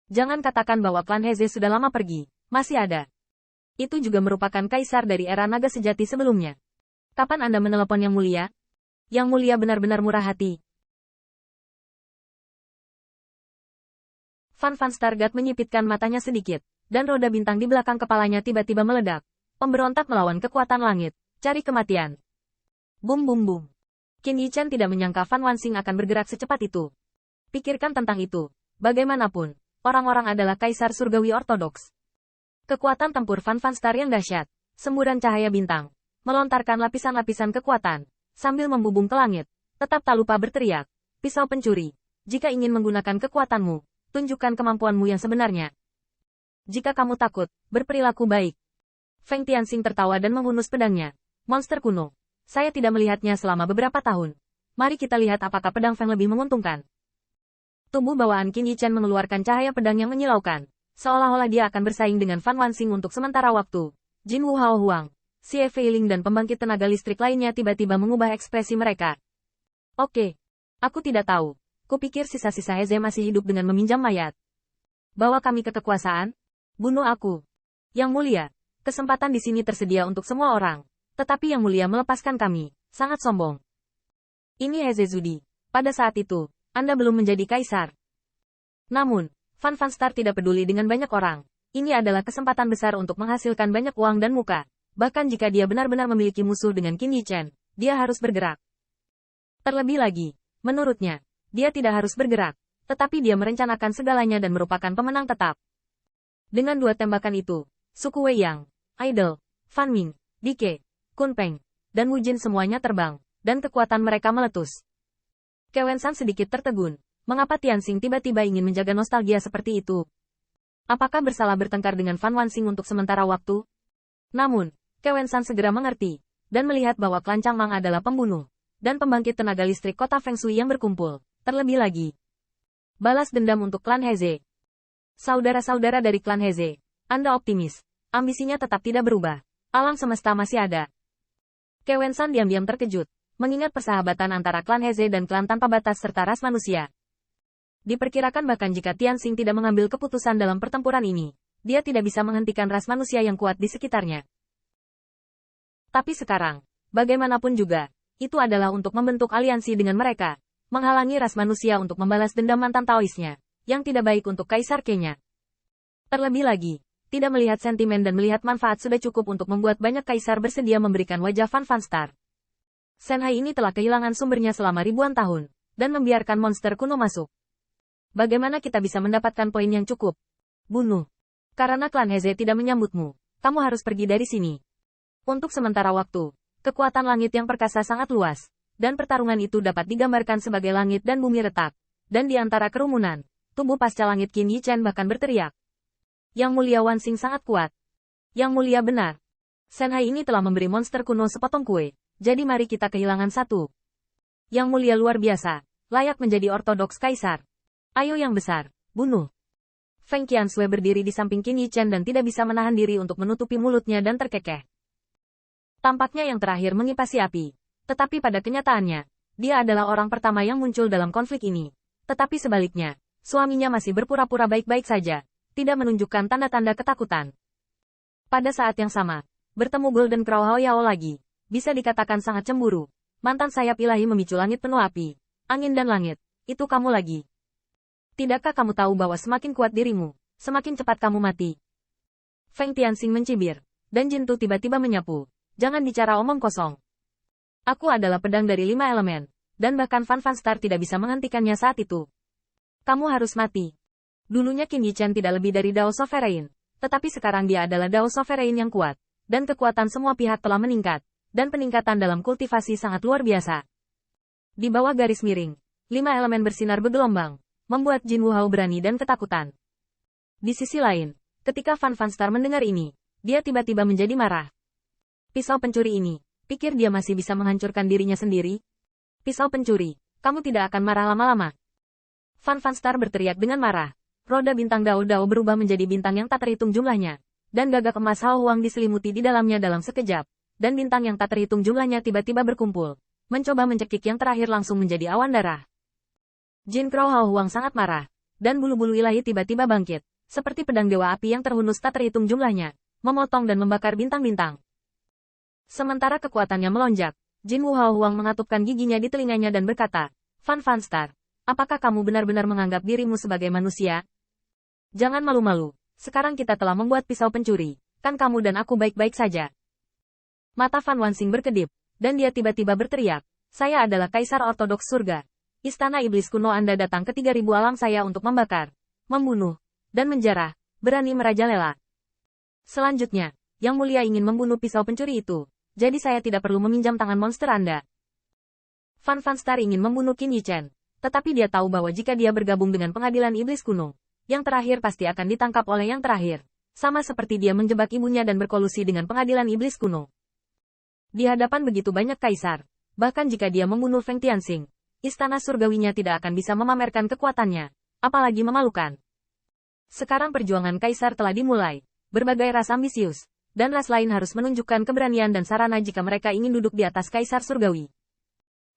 Jangan katakan bahwa klan Heze sudah lama pergi. Masih ada. Itu juga merupakan kaisar dari era naga sejati sebelumnya. Kapan Anda menelepon Yang Mulia? Yang Mulia benar-benar murah hati. Van Stargard menyipitkan matanya sedikit, dan roda bintang di belakang kepalanya tiba-tiba meledak. Pemberontak melawan kekuatan langit, cari kematian. Bum bum bum. Qin Yichen tidak menyangka Fan Wanxing akan bergerak secepat itu. Pikirkan tentang itu. Bagaimanapun, orang-orang adalah kaisar surgawi ortodoks. Kekuatan tempur Van Star yang dahsyat, semburan cahaya bintang, melontarkan lapisan-lapisan kekuatan, sambil membubung ke langit, tetap tak lupa berteriak, pisau pencuri, jika ingin menggunakan kekuatanmu, tunjukkan kemampuanmu yang sebenarnya. Jika kamu takut, berperilaku baik. Feng Tianxing tertawa dan menghunus pedangnya. Monster kuno. Saya tidak melihatnya selama beberapa tahun. Mari kita lihat apakah pedang Feng lebih menguntungkan. Tubuh bawaan Qin Yichen mengeluarkan cahaya pedang yang menyilaukan. Seolah-olah dia akan bersaing dengan Fan Wanxing untuk sementara waktu. Jin Wu Hao Huang, Xie Feiling dan pembangkit tenaga listrik lainnya tiba-tiba mengubah ekspresi mereka. Oke. Aku tidak tahu. Kupikir sisa-sisa Heze masih hidup dengan meminjam mayat. Bawa kami ke kekuasaan? Bunuh aku. Yang Mulia, kesempatan di sini tersedia untuk semua orang. Tetapi Yang Mulia melepaskan kami. Sangat sombong. Ini Heze Zudi. Pada saat itu, Anda belum menjadi kaisar. Namun, Van Star tidak peduli dengan banyak orang. Ini adalah kesempatan besar untuk menghasilkan banyak uang dan muka. Bahkan jika dia benar-benar memiliki musuh dengan Qin Yichen, dia harus bergerak. Terlebih lagi, menurutnya, dia tidak harus bergerak, tetapi dia merencanakan segalanya dan merupakan pemenang tetap. Dengan dua tembakan itu, suku Wei Yang, Idol, Fan Ming, Dike, Kun Peng, dan Wu Jin semuanya terbang, dan kekuatan mereka meletus. Kewensan sedikit tertegun. Mengapa Tianxing tiba-tiba ingin menjaga nostalgia seperti itu? Apakah bersalah bertengkar dengan Fan Wanxing untuk sementara waktu? Namun, Kewensan segera mengerti, dan melihat bahwa klan Changmang adalah pembunuh, dan pembangkit tenaga listrik kota Feng Shui yang berkumpul. Terlebih lagi, balas dendam untuk klan Heze. Saudara-saudara dari klan Heze, Anda optimis, ambisinya tetap tidak berubah. Alam semesta masih ada. Kewensan diam-diam terkejut, mengingat persahabatan antara klan Heze dan klan tanpa batas serta ras manusia. Diperkirakan bahkan jika Tianxing tidak mengambil keputusan dalam pertempuran ini, dia tidak bisa menghentikan ras manusia yang kuat di sekitarnya. Tapi sekarang, bagaimanapun juga, itu adalah untuk membentuk aliansi dengan mereka, menghalangi ras manusia untuk membalas dendam mantan Taoisnya, yang tidak baik untuk Kaisar Kenya. Terlebih lagi, tidak melihat sentimen dan melihat manfaat sudah cukup untuk membuat banyak kaisar bersedia memberikan wajah Van Star. Shanghai ini telah kehilangan sumbernya selama ribuan tahun, dan membiarkan monster kuno masuk. Bagaimana kita bisa mendapatkan poin yang cukup? Bunuh. Karena klan Heze tidak menyambutmu, kamu harus pergi dari sini. Untuk sementara waktu, kekuatan langit yang perkasa sangat luas, dan pertarungan itu dapat digambarkan sebagai langit dan bumi retak. Dan di antara kerumunan, tubuh pasca langit Qin Yichen bahkan berteriak. Yang Mulia Wanxing sangat kuat. Yang Mulia benar. Shanghai ini telah memberi monster kuno sepotong kue, jadi mari kita kehilangan satu. Yang Mulia luar biasa, layak menjadi ortodoks kaisar. Ayo yang besar, bunuh. Feng Qiansui berdiri di samping Qin Yichen dan tidak bisa menahan diri untuk menutupi mulutnya dan terkekeh. Tampaknya yang terakhir mengipasi api. Tetapi pada kenyataannya, dia adalah orang pertama yang muncul dalam konflik ini. Tetapi sebaliknya, suaminya masih berpura-pura baik-baik saja, tidak menunjukkan tanda-tanda ketakutan. Pada saat yang sama, bertemu Golden Crow Hao Yao lagi, bisa dikatakan sangat cemburu. Mantan sayap ilahi memicu langit penuh api, angin dan langit, itu kamu lagi. Tidakkah kamu tahu bahwa semakin kuat dirimu, semakin cepat kamu mati? Feng Tianxing mencibir, dan Jintu tiba-tiba menyapu. Jangan bicara omong kosong. Aku adalah pedang dari 5 elemen, dan bahkan Van Star tidak bisa menghentikannya saat itu. Kamu harus mati. Dulunya Qin Yichen tidak lebih dari Dao Sovereign, tetapi sekarang dia adalah Dao Sovereign yang kuat, dan kekuatan semua pihak telah meningkat, dan peningkatan dalam kultivasi sangat luar biasa. Di bawah garis miring, 5 elemen bersinar bergelombang, membuat Jin Wu Hao berani dan ketakutan. Di sisi lain, ketika Van Star mendengar ini, dia tiba-tiba menjadi marah. Pisau pencuri ini, pikir dia masih bisa menghancurkan dirinya sendiri? Pisau pencuri, kamu tidak akan marah lama-lama. Van Star berteriak dengan marah. Roda bintang Dao berubah menjadi bintang yang tak terhitung jumlahnya, dan gagak emas Hao Huang diselimuti di dalamnya dalam sekejap, dan bintang yang tak terhitung jumlahnya tiba-tiba berkumpul, mencoba mencekik yang terakhir langsung menjadi awan darah. Jin Crow Hao Huang sangat marah, dan bulu-bulu ilahi tiba-tiba bangkit, seperti pedang dewa api yang terhunus tak terhitung jumlahnya, memotong dan membakar bintang-bintang. Sementara kekuatannya melonjak, Jin Wu Hao Huang mengatupkan giginya di telinganya dan berkata, Fan Fan Star, apakah kamu benar-benar menganggap dirimu sebagai manusia? Jangan malu-malu, sekarang kita telah membuat pisau pencuri, kan kamu dan aku baik-baik saja. Mata Fan Wansing berkedip, dan dia tiba-tiba berteriak, saya adalah Kaisar Ortodoks Surga. Istana Iblis kuno Anda datang ke 3000 alam saya untuk membakar, membunuh, dan menjarah, berani merajalela. Selanjutnya, Yang Mulia ingin membunuh pisau pencuri itu, jadi saya tidak perlu meminjam tangan monster Anda. Fan Fan Star ingin membunuh Qin Yichen, tetapi dia tahu bahwa jika dia bergabung dengan pengadilan iblis kuno, yang terakhir pasti akan ditangkap oleh yang terakhir, sama seperti dia menjebak ibunya dan berkolusi dengan pengadilan iblis kuno. Di hadapan begitu banyak kaisar, bahkan jika dia membunuh Feng Tianxing, istana surgawinya tidak akan bisa memamerkan kekuatannya, apalagi memalukan. Sekarang perjuangan kaisar telah dimulai, berbagai ras ambisius, dan ras lain harus menunjukkan keberanian dan sarana jika mereka ingin duduk di atas kaisar surgawi.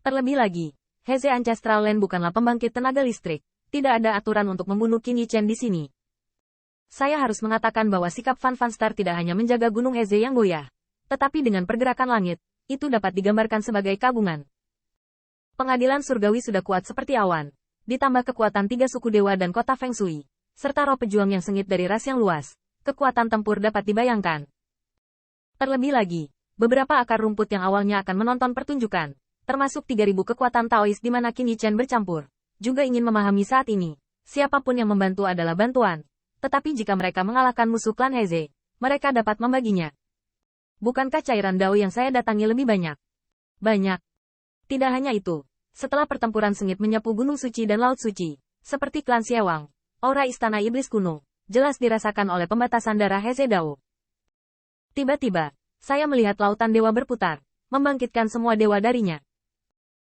Terlebih lagi, Heze Ancestral Land bukanlah pembangkit tenaga listrik, tidak ada aturan untuk membunuh Qin Yichen di sini. Saya harus mengatakan bahwa sikap Fan Fan Star tidak hanya menjaga gunung Heze yang goyah, tetapi dengan pergerakan langit, itu dapat digambarkan sebagai kagungan. Pengadilan surgawi sudah kuat seperti awan, ditambah kekuatan 3 suku dewa dan kota Feng Shui, serta roh pejuang yang sengit dari ras yang luas, kekuatan tempur dapat dibayangkan. Terlebih lagi, beberapa akar rumput yang awalnya akan menonton pertunjukan, termasuk 3000 kekuatan Taois di mana Qin Yichen bercampur, juga ingin memahami saat ini, siapapun yang membantu adalah bantuan, tetapi jika mereka mengalahkan musuh klan Heze, mereka dapat membaginya. Bukankah cairan Dao yang saya datangi lebih banyak? Banyak. Tidak hanya itu, setelah pertempuran sengit menyapu Gunung Suci dan Laut Suci, seperti klan Siewang, aura istana iblis kuno, jelas dirasakan oleh pembatasan darah Heze Dao. Tiba-tiba, saya melihat lautan dewa berputar, membangkitkan semua dewa darinya.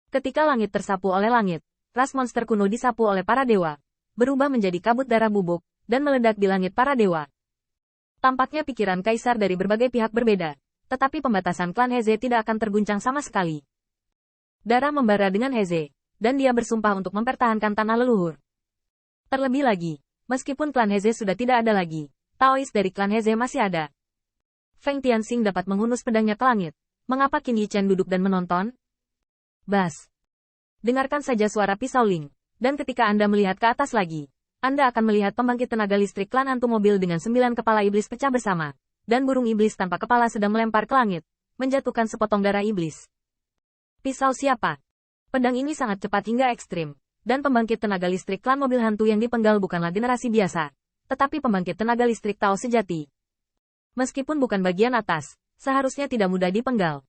Ketika langit tersapu oleh langit, ras monster kuno disapu oleh para dewa, berubah menjadi kabut darah bubuk, dan meledak di langit para dewa. Tampaknya pikiran kaisar dari berbagai pihak berbeda, tetapi pembatasan klan Heze tidak akan terguncang sama sekali. Darah membara dengan Heze, dan dia bersumpah untuk mempertahankan tanah leluhur. Terlebih lagi, meskipun klan Heze sudah tidak ada lagi, Taois dari klan Heze masih ada. Feng Tianxing dapat menghunus pedangnya ke langit. Mengapa Qin Yichen duduk dan menonton? Bas. Dengarkan saja suara pisau Ling, dan ketika Anda melihat ke atas lagi, Anda akan melihat pembangkit tenaga listrik klan Hantu Mobil dengan 9 kepala iblis pecah bersama, dan burung iblis tanpa kepala sedang melempar ke langit, menjatuhkan sepotong darah iblis. Pisau siapa? Pedang ini sangat cepat hingga ekstrim, dan pembangkit tenaga listrik klan mobil hantu yang dipenggal bukanlah generasi biasa, tetapi pembangkit tenaga listrik Tao sejati. Meskipun bukan bagian atas, seharusnya tidak mudah dipenggal.